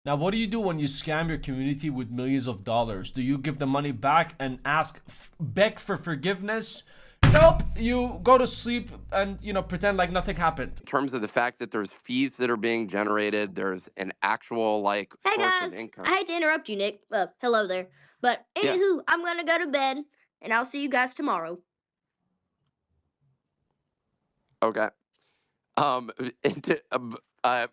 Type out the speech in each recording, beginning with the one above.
Now, what do you do when you scam your community with millions of dollars? Do you give the money back and beg for forgiveness? Nope. You go to sleep and, pretend like nothing happened. In terms of the fact that there's fees that are being generated, there's an actual like Hey source of guys, income. I hate to interrupt you, Nick. Hello there. But Yeah. anywho, I'm gonna go to bed, and I'll see you guys tomorrow. Okay. Um, and,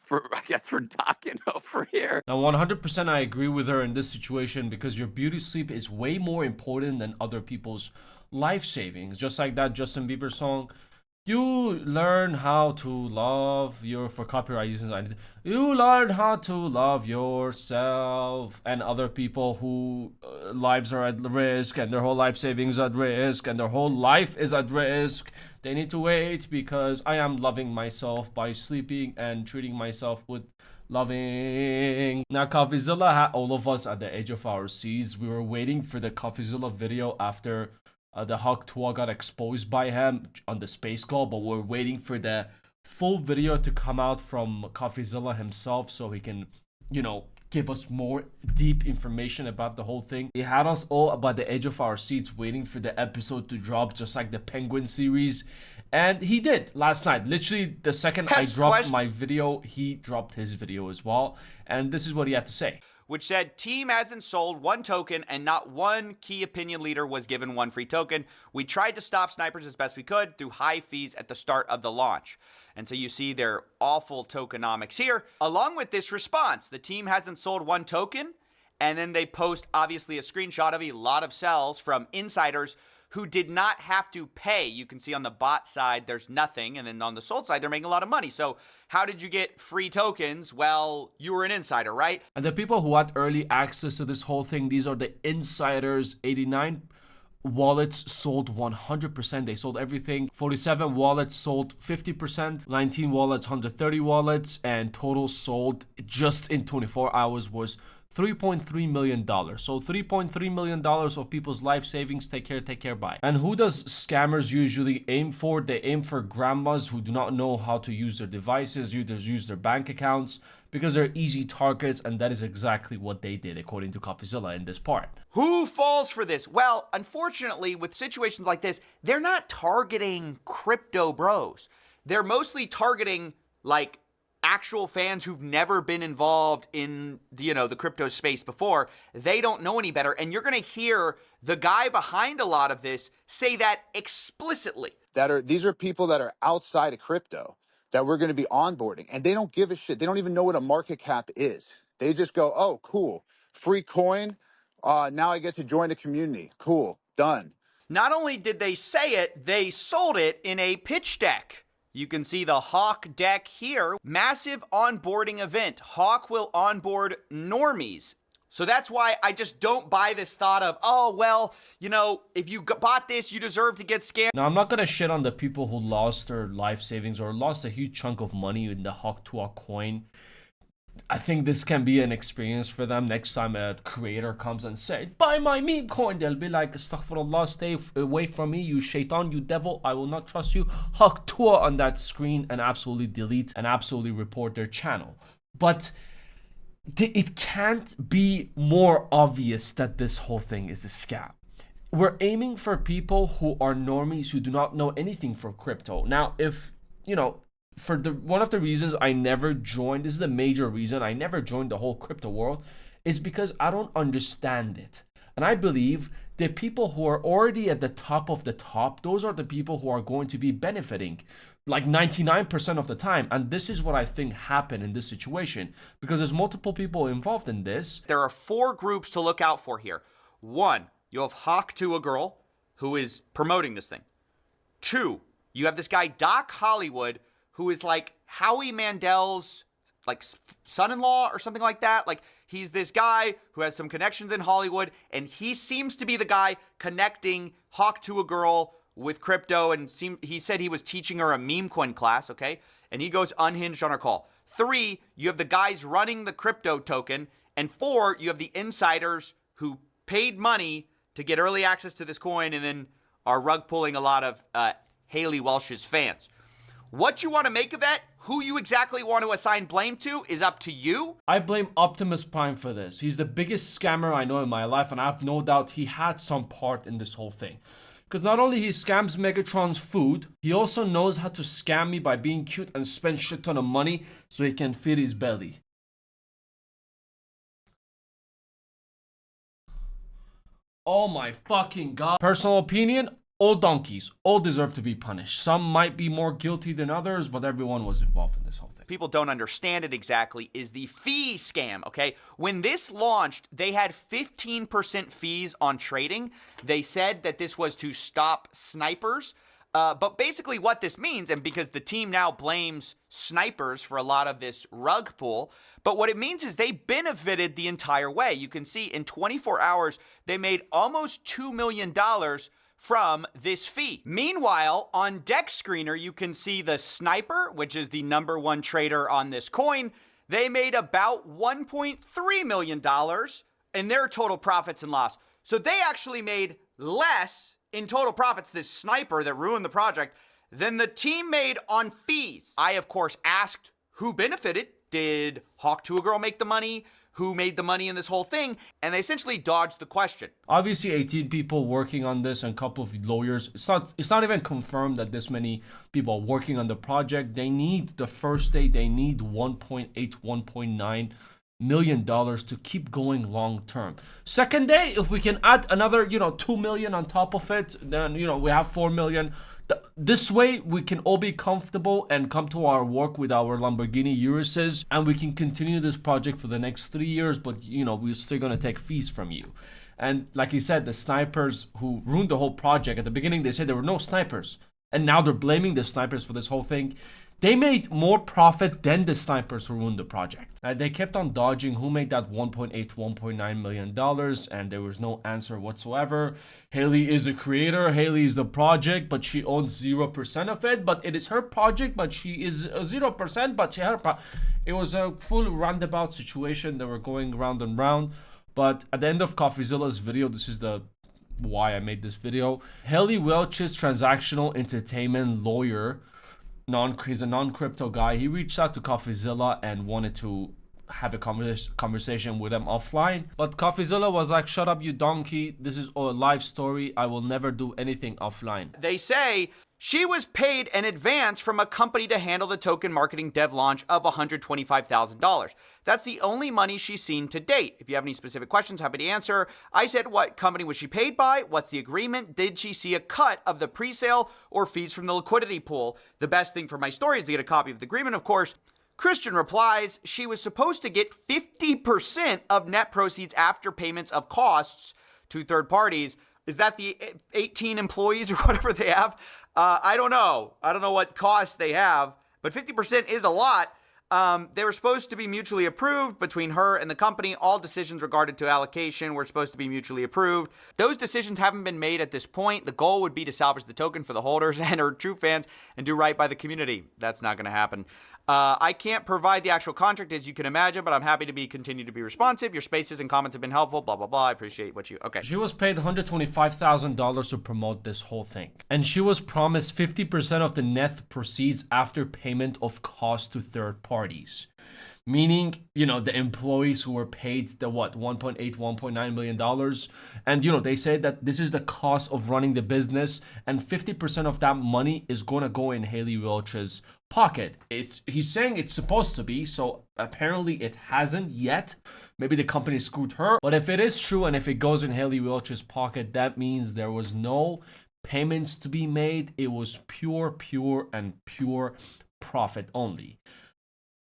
for I guess we're talking over here. Now, 100% I agree with her in this situation because your beauty sleep is way more important than other people's life savings. Just like that Justin Bieber song, you learn how to love your, for copyright reasons, you learn how to love yourself, and other people who lives are at risk and their whole life savings at risk and their whole life is at risk. They need to wait because I am loving myself by sleeping and treating myself with loving. Now, CoffeeZilla had all of us at the edge of our seats. We were waiting for the CoffeeZilla video after the Hawk Tuah got exposed by him on the space call, but we're waiting for the full video to come out from CoffeeZilla himself so he can, give us more deep information about the whole thing. He had us all about the edge of our seats waiting for the episode to drop, just like the Penguin series. And he did last night. Literally, the second I dropped my video, he dropped his video as well. And this is what he had to say. Which said, team hasn't sold one token and not one key opinion leader was given one free token. We tried to stop snipers as best we could through high fees at the start of the launch. And so you see their awful tokenomics here. Along with this response, the team hasn't sold one token. And then they post, obviously, a screenshot of a lot of sells from insiders who did not have to pay. You can see on the bot side, there's nothing. And then on the sold side, they're making a lot of money. So how did you get free tokens? Well, you were an insider, right? And the people who had early access to this whole thing, these are the insiders. 89 wallets sold 100%. They sold everything. 47 wallets sold 50%. 19 wallets, 130 wallets. And total sold just in 24 hours was $3.3 million. So $3.3 million of people's life savings. Take care, bye. And who does scammers usually aim for? They aim for grandmas who do not know how to use their devices, use their bank accounts, because they're easy targets, and that is exactly what they did, according to CoffeeZilla in this part. Who falls for this? Well, unfortunately, with situations like this, they're not targeting crypto bros. They're mostly targeting, like, actual fans who've never been involved in the crypto space before. They don't know any better, and you're going to hear the guy behind a lot of this say that explicitly. These are people that are outside of crypto that we're going to be onboarding, and they don't give a shit. They don't even know what a market cap is. They just go, oh, cool, free coin. Now I get to join a community. Cool, done. Not only did they say it, they sold it in a pitch deck. You can see the Hawk deck here. Massive onboarding event. Hawk will onboard normies. So that's why I just don't buy this thought of, oh, well, if you bought this, you deserve to get scammed. Now, I'm not going to shit on the people who lost their life savings or lost a huge chunk of money in the Hawk Tuah coin. I think this can be an experience for them. Next time a creator comes and says, buy my meme coin, they'll be like, astaghfirullah, stay away from me, you shaitan, you devil, I will not trust you. Hawk Tuah on that screen and absolutely delete and absolutely report their channel. But it can't be more obvious that this whole thing is a scam. We're aiming for people who are normies who do not know anything for crypto. Now, if, for one of the reasons I never joined, this is the major reason I never joined the whole crypto world, is because I don't understand it. And I believe the people who are already at the top of the top, those are the people who are going to be benefiting like 99% of the time. And this is what I think happened in this situation, because there's multiple people involved in this. There are 4 groups to look out for here. 1, you have Hawk Tuah girl who is promoting this thing. 2, you have this guy Doc Hollywood, who is like Howie Mandel's like son-in-law or something like that. Like, he's this guy who has some connections in Hollywood, and he seems to be the guy connecting Hawk Tuah girl with crypto, and he said he was teaching her a meme coin class, okay? And he goes unhinged on her call. 3, you have the guys running the crypto token, and 4, you have the insiders who paid money to get early access to this coin and then are rug pulling a lot of Haley Welsh's fans. What you want to make of that, who you exactly want to assign blame to, is up to you. I blame Optimus Prime for this. He's the biggest scammer I know in my life, and I have no doubt he had some part in this whole thing. Because not only he scams Megatron's food, he also knows how to scam me by being cute and spend shit ton of money so he can feed his belly. Oh my fucking god. Personal opinion, all donkeys, all deserve to be punished. Some might be more guilty than others, but everyone was involved in this whole thing. People don't understand it exactly, is the fee scam, okay? When this launched, they had 15% fees on trading. They said that this was to stop snipers. But basically what this means, and because the team now blames snipers for a lot of this rug pull, but what it means is they benefited the entire way. You can see in 24 hours, they made almost $2 million from this fee. Meanwhile, on Deck Screener, you can see the sniper, which is the #1 trader on this coin. They made about $1.3 million in their total profits and loss. So they actually made less in total profits, this sniper that ruined the project, than the team made on fees. I, of course, asked who benefited. Did Hawk Tuah Girl make the money? Who made the money in this whole thing? And they essentially dodged the question. Obviously 18 people working on this and a couple of lawyers. It's not even confirmed that this many people are working on the project. They need, the first day, they need 1.8, 1.9 million dollars to keep going long term. Second day, if we can add another 2 million on top of it, then we have 4 million. This way we can all be comfortable and come to our work with our Lamborghini Uruses, and we can continue this project for the next 3 years, but we're still gonna take fees from you. And like he said, the snipers who ruined the whole project, at the beginning they said there were no snipers, and now they're blaming the snipers for this whole thing. They made more profit than the snipers who ruined the project. They kept on dodging who made that 1.8, $1.9 million, and there was no answer whatsoever. Haley is a creator, Haley is the project, but she owns 0% of it. But it is her project, but she is 0%, but it was a full roundabout situation. They were going round and round. But at the end of CoffeeZilla's video, this is the why I made this video. Haley Welch's transactional entertainment lawyer, he's a non-crypto guy. He reached out to CoffeeZilla and wanted to have a conversation with him offline. But CoffeeZilla was like, shut up, you donkey. This is a live story. I will never do anything offline. They say she was paid an advance from a company to handle the token marketing dev launch of $125,000. That's the only money she's seen to date. If you have any specific questions, happy to answer. I said, what company was she paid by? What's the agreement? Did she see a cut of the pre-sale or fees from the liquidity pool? The best thing for my story is to get a copy of the agreement, of course. Christian replies, she was supposed to get 50% of net proceeds after payments of costs to third parties. Is that the 18 employees or whatever they have? I don't know. I don't know what costs they have, but 50% is a lot. They were supposed to be mutually approved between her and the company. All decisions regarding to allocation were supposed to be mutually approved. Those decisions haven't been made at this point. The goal would be to salvage the token for the holders and her true fans and do right by the community. That's not going to happen. I can't provide the actual contract, as you can imagine, but I'm happy to continue to be responsive. Your spaces and comments have been helpful, blah, blah, blah. I appreciate what you... Okay. She was paid $125,000 to promote this whole thing. And she was promised 50% of the net proceeds after payment of costs to third parties. Meaning, the employees who were paid the $1.8, $1.9 million. And, they say that this is the cost of running the business, and 50% of that money is going to go in Haley Welch's pocket. He's saying it's supposed to be, so apparently it hasn't yet. Maybe the company screwed her. But if it is true, and if it goes in Haley Welch's pocket, that means there was no payments to be made. It was pure profit only.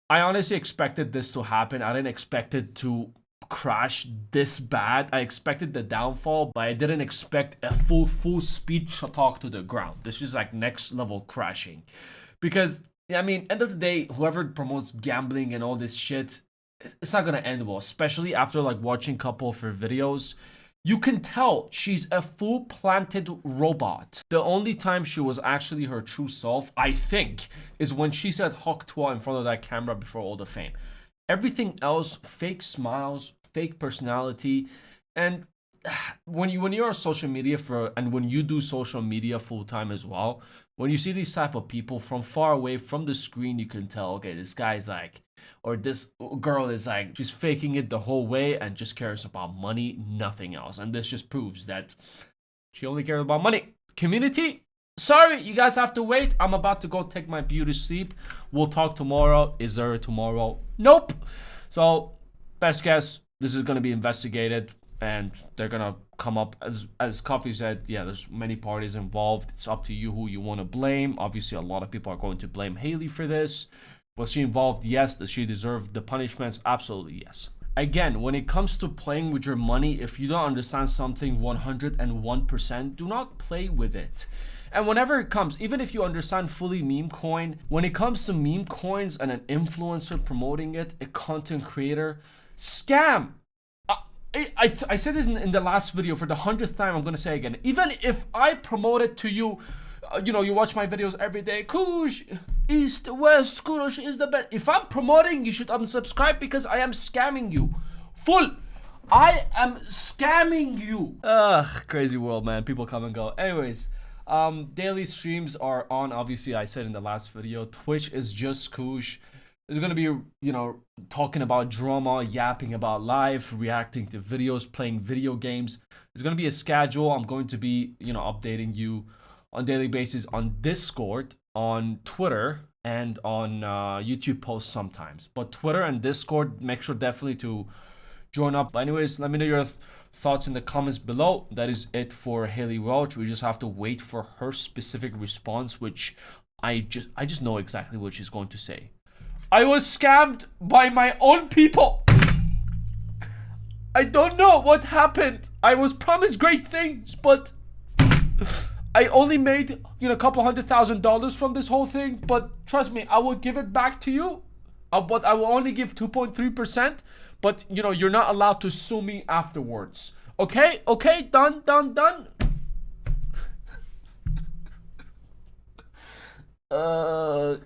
I honestly expected this to happen. I didn't expect it to crash this bad. I expected the downfall, but I didn't expect a full speed talk to the ground. This is like next level crashing. Because, end of the day, whoever promotes gambling and all this shit, it's not gonna end well, especially after watching a couple of her videos. You can tell she's a full planted robot. The only time she was actually her true self, I think, is when she said Hawk Tuah in front of that camera before all the fame. Everything else, fake smiles, fake personality, and when you're on social media and when you do social media full time as well, When you see these type of people from far away from the screen, you can tell, okay, this guy's like, or this girl is like, she's faking it the whole way and just cares about money, nothing else. And this just proves that she only cares about money. Community, sorry, you guys have to wait. I'm about to go take my beauty sleep. We'll talk tomorrow. Is there a tomorrow? Nope. So, best guess, this is going to be investigated and they're going to come up, as Coffee said, yeah, there's many parties involved. It's up to you who you want to blame. Obviously, a lot of people are going to blame Haley for this. Was she involved? Yes. Does she deserve the punishments? Absolutely yes. Again, when it comes to playing with your money, if you don't understand something 101%, do not play with it. And whenever it comes, even if you understand fully meme coin, when it comes to meme coins and an influencer promoting it, a content creator, scam. I said this in the last video for the 100th time. I'm going to say again, even if I promote it to you, you know, you watch my videos every day, Koosh, East, West, Koosh is the best. If I'm promoting, you should unsubscribe because I am scamming you. I am scamming you. Ugh, crazy world, man. People come and go. Anyways, daily streams are on. Obviously, I said in the last video, Twitch is JustKoosh. There's gonna be, you know, talking about drama, yapping about life, reacting to videos, playing video games. There's gonna be a schedule. I'm going to be, you know, updating you on daily basis on Discord, on Twitter, and on YouTube posts sometimes. But Twitter and Discord, make sure definitely to join up. But anyways, let me know your thoughts in the comments below. That is it for Haley Welch. We just have to wait for her specific response, which I just know exactly what she's going to say. I was scammed by my own people. I don't know what happened. I was promised great things, but I only made, you know, a couple $100,000 from this whole thing. But trust me, I will give it back to you. But I will only give 2.3%. But, you know, you're not allowed to sue me afterwards. Okay? Okay? Done.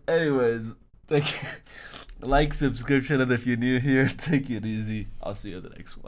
Anyways, thank you. Like, subscription, and if you're new here, take it easy. I'll see you in the next one.